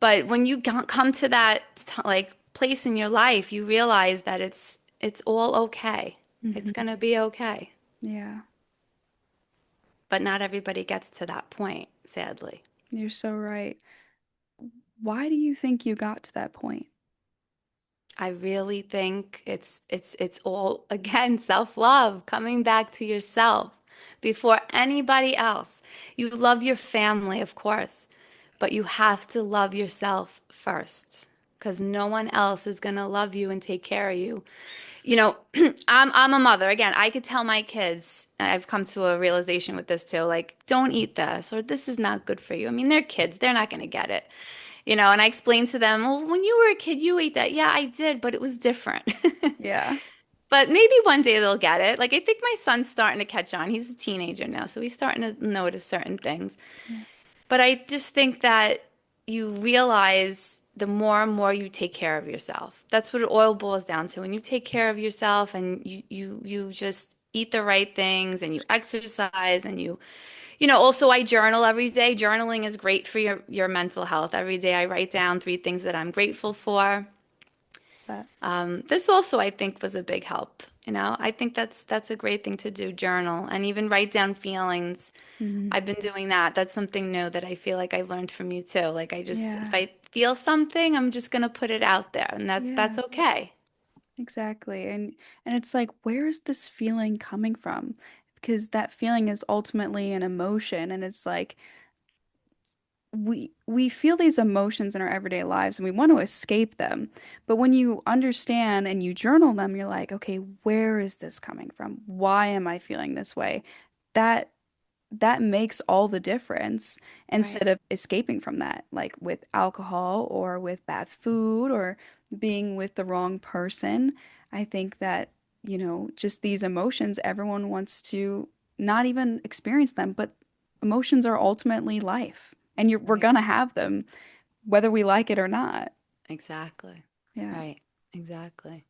But when you come to that like place in your life, you realize that it's all okay. It's hmm, gonna be okay. yeah, But not everybody gets to that point, sadly. you're so right. Why do you think you got to that point? I really think it's all again self-love, coming back to yourself before anybody else. You love your family, of course, but you have to love yourself first because no one else is going to love you and take care of you. I'm a mother. Again, I could tell my kids, and I've come to a realization with this too, like, don't eat this or this is not good for you. I mean, they're kids, they're not going to get it. And I explained to them, well, when you were a kid, you ate that. Yeah, I did, but it was different. Yeah. But maybe one day they'll get it. Like, I think my son's starting to catch on. He's a teenager now, so he's starting to notice certain things. Yeah. But I just think that you realize the more and more you take care of yourself. That's what it all boils down to. When you take care of yourself and you just eat the right things and you exercise and also I journal every day. Journaling is great for your mental health. Every day I write down 3 things that I'm grateful for. That. This also I think was a big help I think that's a great thing to do, journal and even write down feelings. Hmm. I've been doing that. That's something new that I feel like I learned from you too. Like if Yeah. I feel something, I'm just gonna put it out there, and that's Yeah. okay. Exactly. And it's like, where is this feeling coming from? Because that feeling is ultimately an emotion, and it's like we feel these emotions in our everyday lives and we want to escape them. But when you understand and you journal them, you're like, okay, where is this coming from? Why am I feeling this way? That that makes all the difference Right. instead of escaping from that, like with alcohol or with bad food or being with the wrong person. I think that, just these emotions, everyone wants to not even experience them, but emotions are ultimately life, and we're Right. gonna have them whether we like it or not. Exactly. Yeah. Right. Exactly.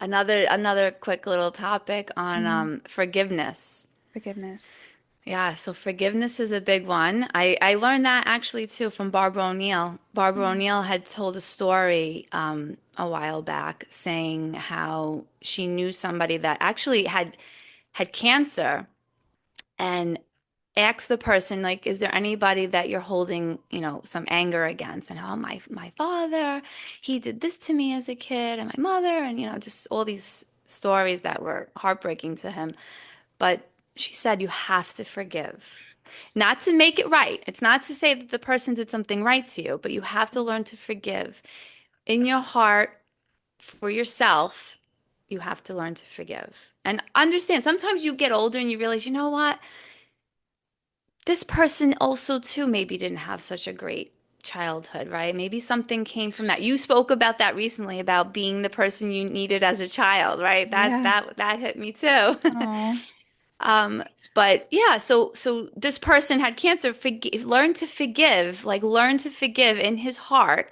Another quick little topic on Mhm. forgiveness. Forgiveness. Yeah, so forgiveness is a big one. I learned that actually too from Barbara O'Neill. Barbara Mhm. O'Neill had told a story a while back saying how she knew somebody that actually had cancer and asked the person like, is there anybody that you're holding, some anger against? And, oh, my father, he did this to me as a kid, and my mother, and just all these stories that were heartbreaking to him. But she said you have to forgive. Not to make it right. It's not to say that the person did something right to you, but you have to learn to forgive. In your heart, for yourself, you have to learn to forgive. And understand, sometimes you get older and you realize, you know what? This person also too maybe didn't have such a great childhood, right? Maybe something came from that. You spoke about that recently about being the person you needed as a child, right? That Yeah. that that hit me too. Oh, Um, but yeah, so this person had cancer. Learn to forgive, like learn to forgive in his heart,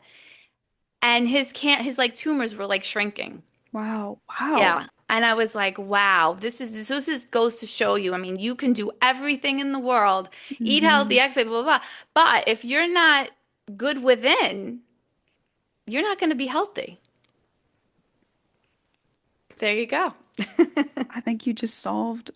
and his like tumors were like shrinking. wow. Wow. Yeah. And I was like, wow, this goes to show you. I mean, you can do everything in the world, eat Hmm. healthy, exercise, blah, blah, blah. But if you're not good within, you're not going to be healthy. There you go. I think you just solved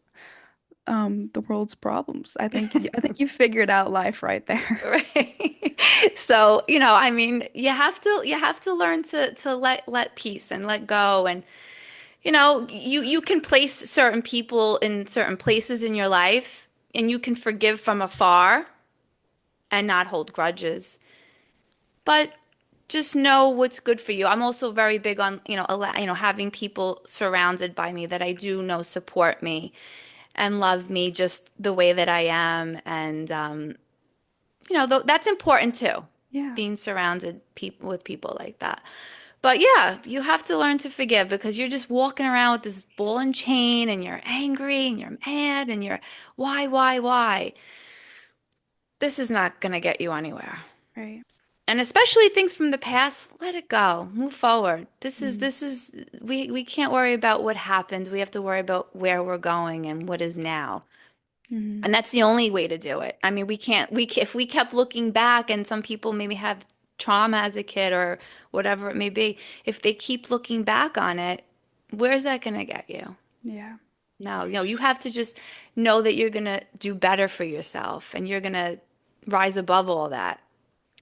the world's problems. I think you figured out life right there. Right. So, I mean, you have to learn to let peace and let go. And, you can place certain people in certain places in your life and you can forgive from afar and not hold grudges. But just know what's good for you. I'm also very big on, having people surrounded by me that I do know support me and love me just the way that I am. And, that's important too, Yeah. being surrounded with people like that. But yeah, you have to learn to forgive because you're just walking around with this ball and chain and you're angry and you're mad and you're why? This is not going to get you anywhere. Right. And especially things from the past, let it go. Move forward. This is Mm-hmm. this is we can't worry about what happened. We have to worry about where we're going and what is now. Mm-hmm. And that's the only way to do it. I mean, we can't if we kept looking back and some people maybe have trauma as a kid or whatever it may be, if they keep looking back on it, where's that going to get you? Yeah. No, you have to just know that you're going to do better for yourself and you're going to rise above all that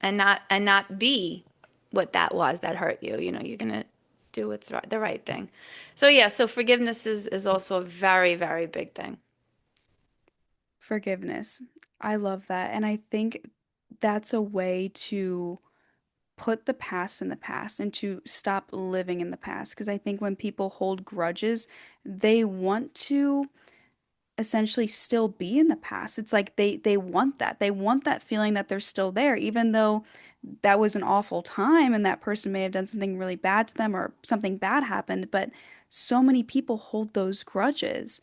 and not be what that was that hurt you. You're gonna do what's right, the right thing. So yeah, so forgiveness is also a very, very big thing. Forgiveness. I love that. And I think that's a way to put the past in the past and to stop living in the past. Because I think when people hold grudges, they want to essentially still be in the past. It's like they want that. They want that feeling that they're still there, even though that was an awful time and that person may have done something really bad to them or something bad happened. But so many people hold those grudges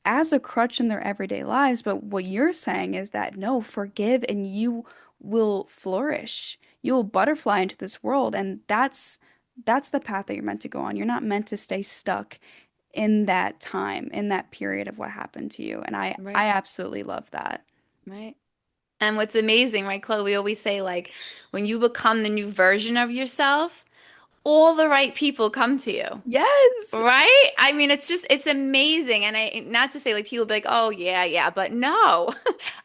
as a crutch in their everyday lives. But what you're saying is that no, forgive and you will flourish. You will butterfly into this world, and that's the path that you're meant to go on. You're not meant to stay stuck in that time, in that period of what happened to you. And I Right, absolutely love that. right. And what's amazing, right, Chloe, we always say like when you become the new version of yourself, all the right people come to you. Yes. Right? I mean, it's amazing. And I, not to say like people be like, oh, yeah, yeah, but no,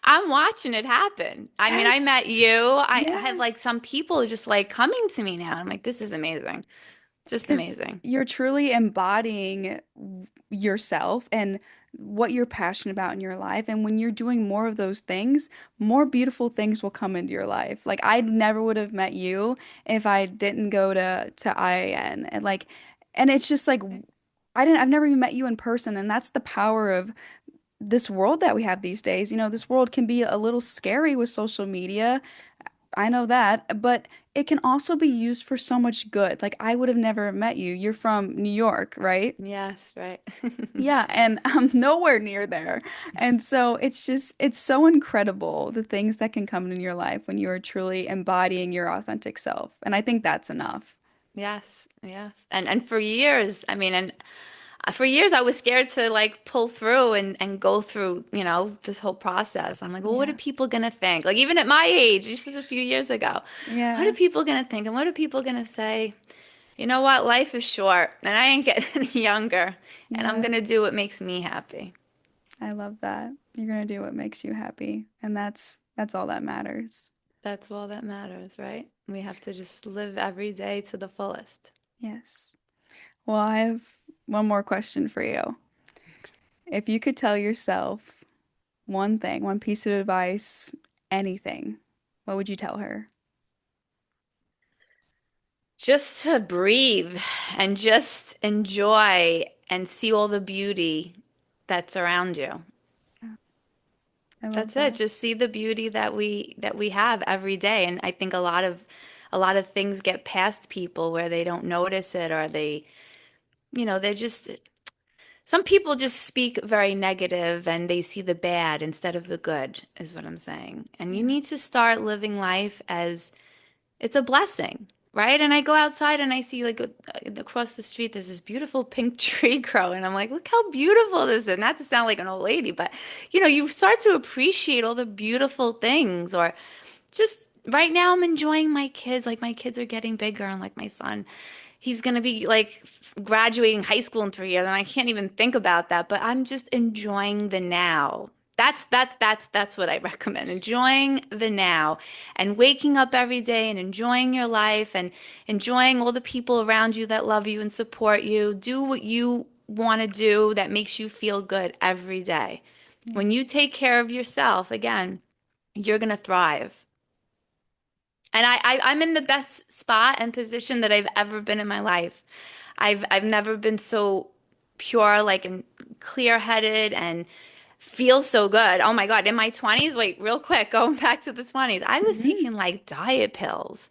I'm watching it happen. I mean, I Yes. met you. I have Yeah. like some people just like coming to me now. I'm like, this is amazing. Just Because amazing. you're truly embodying yourself and what you're passionate about in your life. And when you're doing more of those things, more beautiful things will come into your life. Like I never would have met you if I didn't go to IAN. And like, and it's just like I've never even met you in person. And that's the power of this world that we have these days. You know, this world can be a little scary with social media. I know that, but it can also be used for so much good. Like I would have never met you. You're from New York, right? Yes, right. Yeah, and I'm nowhere near there. And so it's so incredible the things that can come in your life when you are truly embodying your authentic self. And I think that's enough. Yes, yes. And for years, I mean, and for years I was scared to like pull through and go through, this whole process. I'm like, well, what are Yeah. people gonna think? Like even at my age, this was a few years ago. What are Yeah. people gonna think? And what are people gonna say? You know what? Life is short, and I ain't getting any younger, and I'm Yeah. gonna do what makes me happy. I love that. You're gonna do what makes you happy, and that's all that matters. That's all that matters, right? We have to just live every day to the fullest. Yes. Well, I have one more question for you. If you could tell yourself one thing, one piece of advice, anything, what would you tell her? Just to breathe and just enjoy and see all the beauty that's around you. Yeah, I love That's it. that. Just see the beauty that we have every day. And I think a lot of things get past people where they don't notice it or they're just some people just speak very negative and they see the bad instead of the good, is what I'm saying. And you Yeah. need to start living life as it's a blessing, right? And I go outside and I see like across the street, there's this beautiful pink tree growing. I'm like, look how beautiful this is. Not to sound like an old lady, but you start to appreciate all the beautiful things. Or just right now, I'm enjoying my kids. Like my kids are getting bigger, and like my son, he's gonna be like graduating high school in 3 years, and I can't even think about that. But I'm just enjoying the now. That's what I recommend. Enjoying the now and waking up every day and enjoying your life and enjoying all the people around you that love you and support you. Do what you want to do that makes you feel good every day. Yeah. When you take care of yourself, again, you're gonna thrive. And I'm in the best spot and position that I've ever been in my life. I've never been so pure, like and clear-headed and feel so good. Oh my God, in my 20s, wait, real quick, going back to the 20s, I was Mhm. taking like diet pills.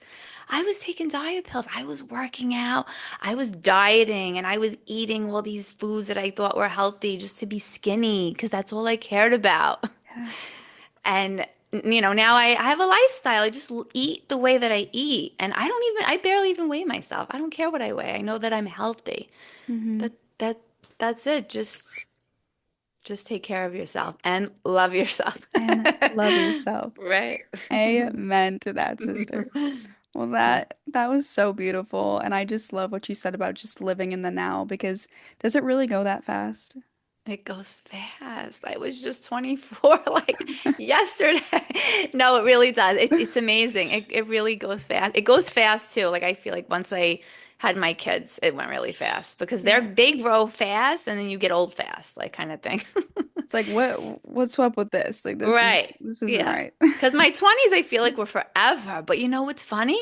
I was taking diet pills. I was working out. I was dieting and I was eating all these foods that I thought were healthy just to be skinny because that's all I cared about. Yeah. And now I have a lifestyle. I just eat the way that I eat. And I barely even weigh myself. I don't care what I weigh. I know that I'm healthy. Hmm. That that that's it. Just take care of yourself and love yourself. And love yourself. Right. Amen to that, sister. Well, that was so beautiful, and I just love what you said about just living in the now because does it really go that fast? It goes fast. I was just 24 like yesterday. No, it really does. It's amazing. It really goes fast. It goes fast too. Like I feel like once I had my kids, it went really fast because Yeah. they grow fast and then you get old fast, like kind of thing. It's like what's up with this? Like Right. this isn't Yeah. right. Because my 20s, I feel like were forever. But you know what's funny?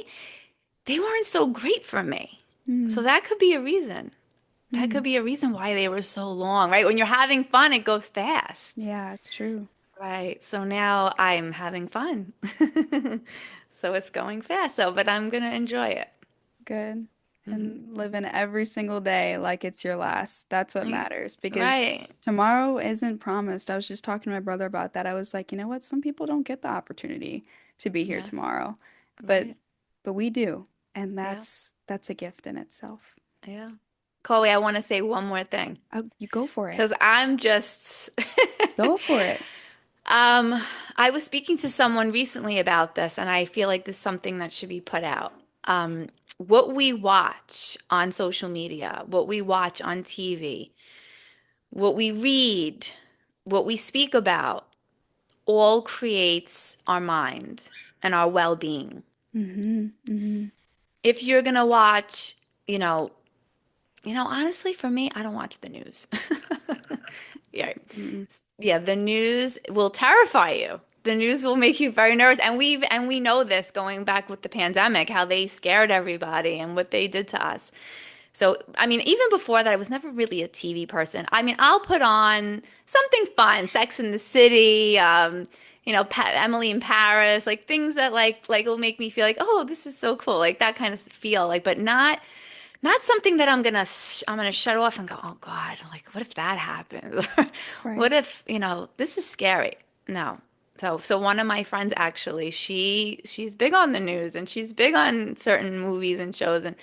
They weren't so great for me. So Mm, that could be a reason. That mm. could be a reason why they were so long, right? When you're having fun, it goes fast. Yeah, it's true. Right. So now I'm having fun. So it's going fast. But I'm gonna enjoy it. Good. Mhm. And living every single day like it's your last. That's what Right. matters because Right. tomorrow isn't promised. I was just talking to my brother about that. I was like, you know what? Some people don't get the opportunity to be here Yes. tomorrow, but Right. we do, and Yeah. that's a gift in itself. Yeah. Chloe, I want to say one more thing Oh, you go for it. because I'm just Go for it. um I was speaking to someone recently about this and I feel like this is something that should be put out. Um what we watch on social media, what we watch on TV, what we read, what we speak about, all creates our mind and our well-being. Mm-hmm. Mm-hmm. If you're gonna watch, you know, honestly, for me, I don't watch the news. Yeah. Mm-mm. Yeah, the news will terrify you. The news will make you very nervous. And we know this going back with the pandemic, how they scared everybody and what they did to us. So, I mean, even before that, I was never really a TV person. I mean, I'll put on something fun, Sex in the City, Emily in Paris, like things that like will make me feel like, oh, this is so cool, like that kind of feel, like, but not something that I'm gonna shut off and go, oh God, like what if that happens? What Right. if, this is scary. No. So one of my friends actually, she's big on the news and she's big on certain movies and shows, and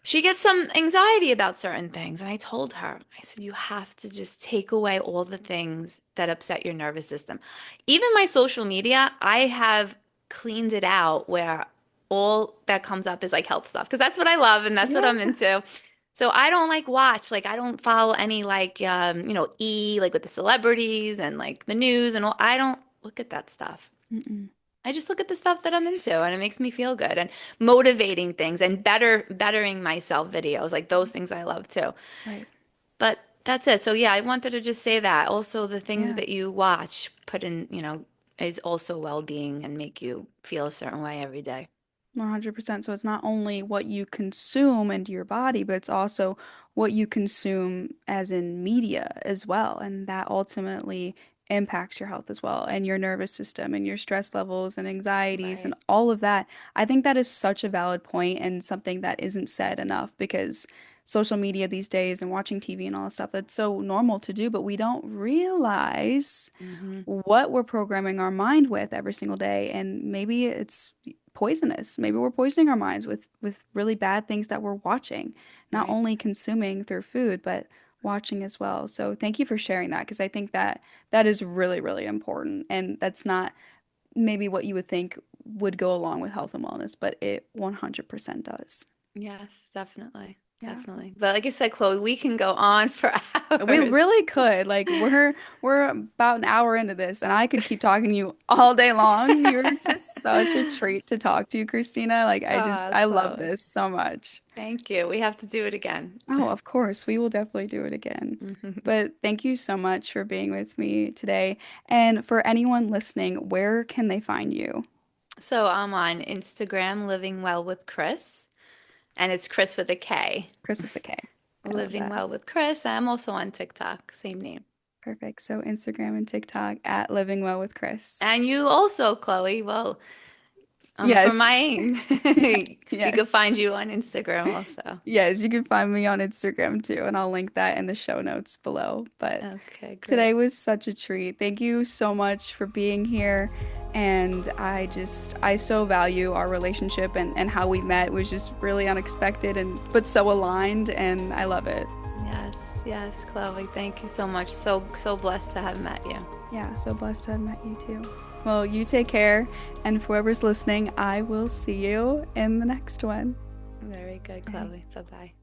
she gets some anxiety about certain things. And I told her, I said, you have to just take away all the things that upset your nervous system. Even my social media, I have cleaned it out where all that comes up is like health stuff because that's what I love and that's what Yeah. I'm into. So I don't like watch, like I don't follow any like like with the celebrities and like the news and all. I don't look at that stuff. Mm-mm. I just look at the stuff that I'm into and it makes me feel good and motivating things and bettering myself videos. Like those things I love too. Right. But that's it. So yeah, I wanted to just say that. Also the things Yeah. that you watch put in, is also well-being and make you feel a certain way every day. 100%. So it's not only what you consume into your body, but it's also what you consume as in media as well. And that ultimately impacts your health as well and your nervous system and your stress levels and anxieties and Right. all of that. I think that is such a valid point and something that isn't said enough because social media these days and watching TV and all that stuff, that's so normal to do, but we don't realize Hmm. what we're programming our mind with every single day. And maybe it's poisonous. Maybe we're poisoning our minds with really bad things that we're watching, not Right. only consuming through food, but watching as well. So thank you for sharing that because I think that that is really, really important. And that's not maybe what you would think would go along with health and wellness, but it 100% does. Yes, definitely. Yeah. Definitely. But like I said, Chloe, we can go on for We hours. really could. Like we're about an hour into this and I could keep talking to you all day long. You're just such a treat to talk to you, Christina. Like Ah, I love Chloe. this so much. Thank you. We have to do it again. Oh, of course. We will definitely do it again. But thank you so much for being with me today. And for anyone listening, where can they find you? So I'm on Instagram, Living Well with Kris, and it's Kris with a K. Chris with the K. I love Living that. Well with Kris. I'm also on TikTok, same name. Perfect. So Instagram and TikTok at Living Well with Chris. And you also, Chloe, well, for Yes. my aim, we Yes. could find you on Instagram also. Yes, you can find me on Instagram too, and I'll link that in the show notes below. But Okay, today great. was such a treat. Thank you so much for being here. And I so value our relationship and how we met was just really unexpected and but so aligned, and I love it. Yes, yes, Chloe, thank you so much. So, so blessed to have met you. Yeah, so blessed to have met you too. Well, you take care, and for whoever's listening, I will see you in the next one. Very good, Bye. Chloe. Bye-bye.